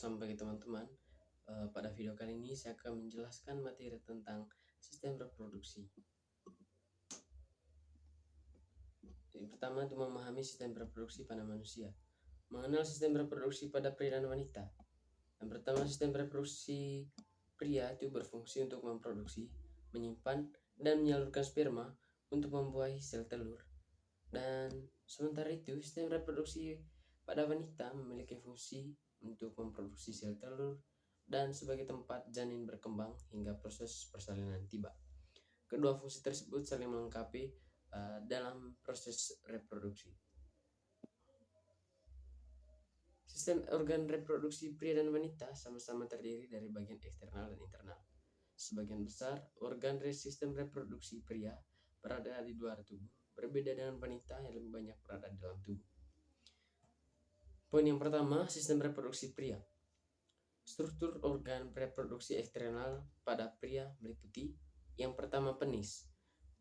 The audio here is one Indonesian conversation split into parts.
bersama bagi teman-teman. Pada video kali ini saya akan menjelaskan materi tentang sistem reproduksi. Yang pertama itu memahami sistem reproduksi pada manusia. Mengenal sistem reproduksi pada pria dan wanita. Yang pertama, sistem reproduksi pria itu berfungsi untuk memproduksi, menyimpan, dan menyalurkan sperma untuk membuahi sel telur. Dan sementara itu, sistem reproduksi pada wanita memiliki fungsi untuk memproduksi sel telur dan sebagai tempat janin berkembang hingga proses persalinan tiba. Kedua fungsi tersebut saling melengkapi dalam proses reproduksi. Sistem organ reproduksi pria dan wanita sama-sama terdiri dari bagian eksternal dan internal. Sebagian besar organ sistem reproduksi pria berada di luar tubuh, berbeda dengan wanita yang lebih banyak berada di dalam tubuh. Poin yang pertama, sistem reproduksi pria. Struktur organ reproduksi eksternal pada pria meliputi yang pertama penis.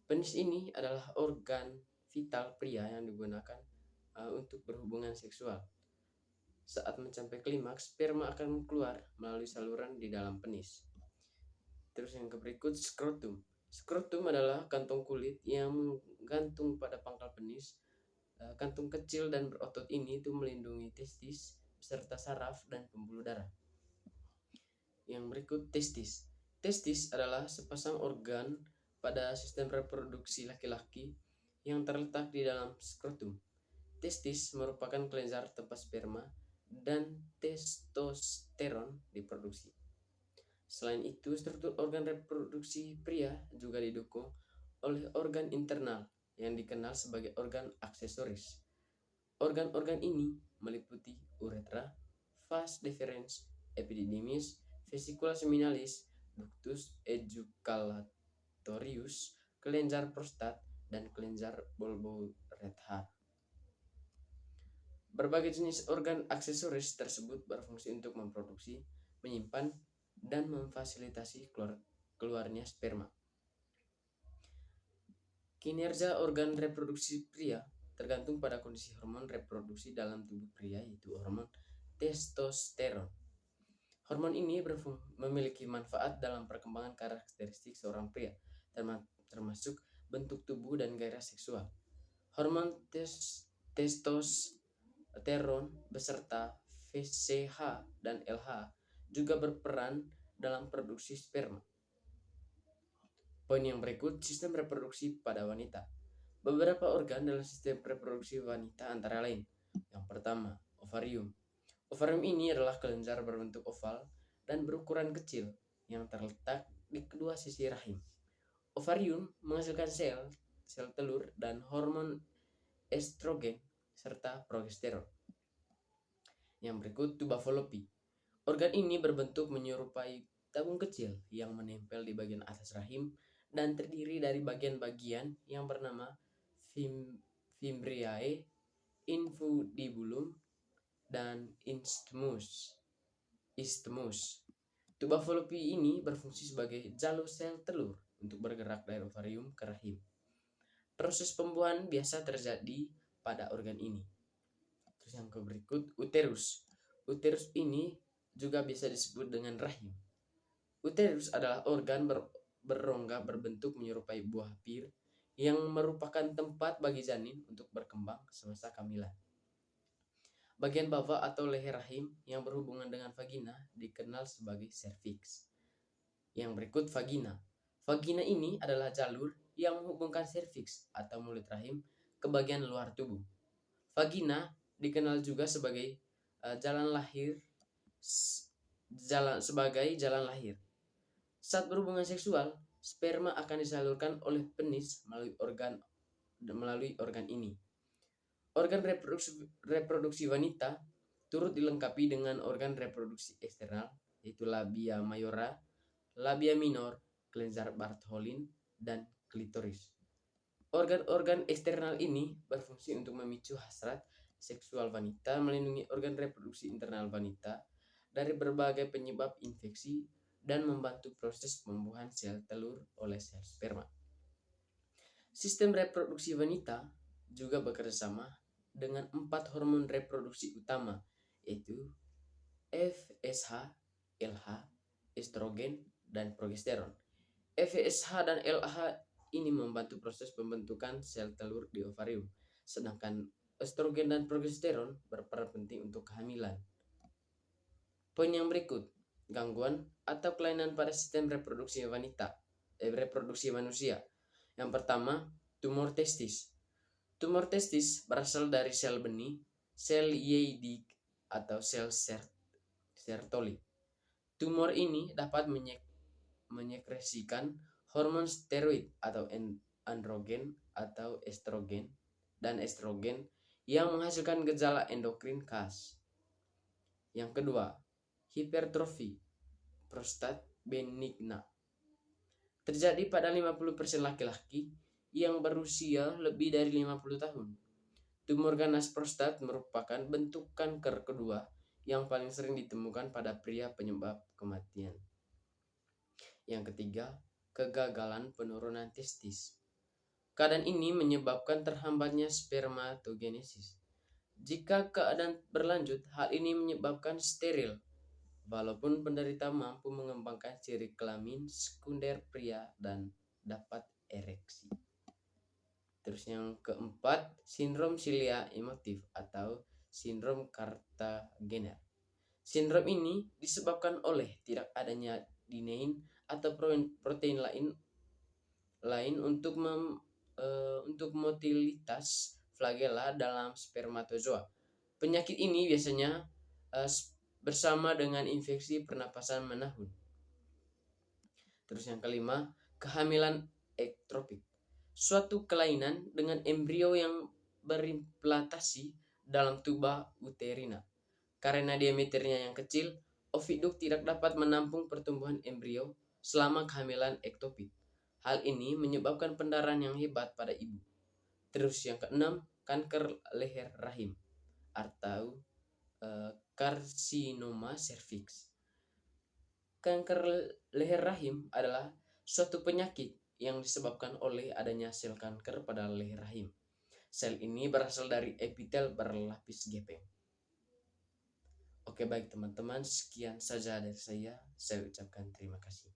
Penis ini adalah organ vital pria yang digunakan untuk berhubungan seksual. Saat mencapai klimaks, sperma akan keluar melalui saluran di dalam penis. Terus yang berikut, skrotum. Skrotum adalah kantong kulit yang menggantung pada pangkal penis. Kantung kecil dan berotot ini itu melindungi testis beserta saraf dan pembuluh darah. Yang berikut, testis. Testis adalah sepasang organ pada sistem reproduksi laki-laki yang terletak di dalam skrotum. Testis merupakan kelenjar tempat sperma dan testosteron diproduksi. Selain itu, struktur organ reproduksi pria juga didukung oleh organ internal yang dikenal sebagai organ aksesoris. Organ-organ ini meliputi uretra, vas deferens, epididymis, vesicula seminalis, ductus ejaculatorius, kelenjar prostat, dan kelenjar bulbourethra. Berbagai jenis organ aksesoris tersebut berfungsi untuk memproduksi, menyimpan, dan memfasilitasi keluarnya sperma. Kinerja organ reproduksi pria tergantung pada kondisi hormon reproduksi dalam tubuh pria, yaitu hormon testosteron. Hormon ini memiliki manfaat dalam perkembangan karakteristik seorang pria, termasuk bentuk tubuh dan gairah seksual. Hormon testosteron beserta FSH dan LH juga berperan dalam produksi sperma. Poin yang berikut, sistem reproduksi pada wanita. Beberapa organ dalam sistem reproduksi wanita antara lain. Yang pertama, ovarium. Ovarium ini adalah kelenjar berbentuk oval dan berukuran kecil yang terletak di kedua sisi rahim. Ovarium menghasilkan sel telur dan hormon estrogen serta progesteron. Yang berikut, tuba Fallopi. Organ ini berbentuk menyerupai tabung kecil yang menempel di bagian atas rahim dan terdiri dari bagian-bagian yang bernama fimbriae, infundibulum, dan isthmus. Tuba Fallopi ini berfungsi sebagai jalur sel telur untuk bergerak dari ovarium ke rahim. Proses pembuahan biasa terjadi pada organ ini. Terus yang berikut, uterus. Uterus ini juga bisa disebut dengan rahim. Uterus adalah organ berongga berbentuk menyerupai buah pir yang merupakan tempat bagi janin untuk berkembang semasa kehamilan. Bagian bawah atau leher rahim yang berhubungan dengan vagina dikenal sebagai serviks. Yang berikut, vagina. Vagina ini adalah jalur yang menghubungkan serviks atau mulut rahim ke bagian luar tubuh. Vagina dikenal juga sebagai jalan lahir. Saat berhubungan seksual, sperma akan disalurkan oleh penis melalui organ ini. Organ reproduksi wanita turut dilengkapi dengan organ reproduksi eksternal, yaitu labia mayora, labia minor, kelenjar Bartholin, dan klitoris. Organ-organ eksternal ini berfungsi untuk memicu hasrat seksual wanita, melindungi organ reproduksi internal wanita dari berbagai penyebab infeksi, dan membantu proses pembuahan sel telur oleh sel sperma. Sistem reproduksi wanita juga bekerja sama dengan 4 hormon reproduksi utama, yaitu FSH, LH, estrogen, dan progesteron. FSH dan LH ini membantu proses pembentukan sel telur di ovarium, sedangkan estrogen dan progesteron berperan penting untuk kehamilan. Poin yang berikut, gangguan atau kelainan pada sistem reproduksi manusia. Yang pertama, tumor testis. Tumor testis berasal dari sel benih, sel Leydig atau sel Sertoli. Tumor ini dapat menyekresikan hormon steroid atau androgen atau estrogen dan estrogen yang menghasilkan gejala endokrin khas. Yang kedua, hipertrofi prostat benigna. Terjadi pada 50% laki-laki yang berusia lebih dari 50 tahun. Tumor ganas prostat merupakan bentuk kanker kedua yang paling sering ditemukan pada pria penyebab kematian. Yang ketiga, kegagalan penurunan testis. Keadaan ini menyebabkan terhambatnya spermatogenesis. Jika keadaan berlanjut, hal ini menyebabkan steril, walaupun penderita mampu mengembangkan ciri kelamin sekunder pria dan dapat ereksi. Terus yang keempat, sindrom silia emotif atau sindrom Cartagena. Sindrom ini disebabkan oleh tidak adanya dinein atau protein lain untuk motilitas flagella dalam spermatozoa. Penyakit ini biasanya bersama dengan infeksi pernapasan menahun. Terus yang kelima, kehamilan ektopik. Suatu kelainan dengan embrio yang berimplantasi dalam tuba uterina. Karena diameternya yang kecil, oviduk tidak dapat menampung pertumbuhan embrio selama kehamilan ektopik. Hal ini menyebabkan pendarahan yang hebat pada ibu. Terus yang keenam, kanker leher rahim atau karsinoma cervix. Kanker leher rahim adalah suatu penyakit yang disebabkan oleh adanya sel kanker pada leher rahim. Sel ini berasal dari epitel berlapis gepeng. Oke, baik teman-teman, sekian saja dari saya. Saya ucapkan terima kasih.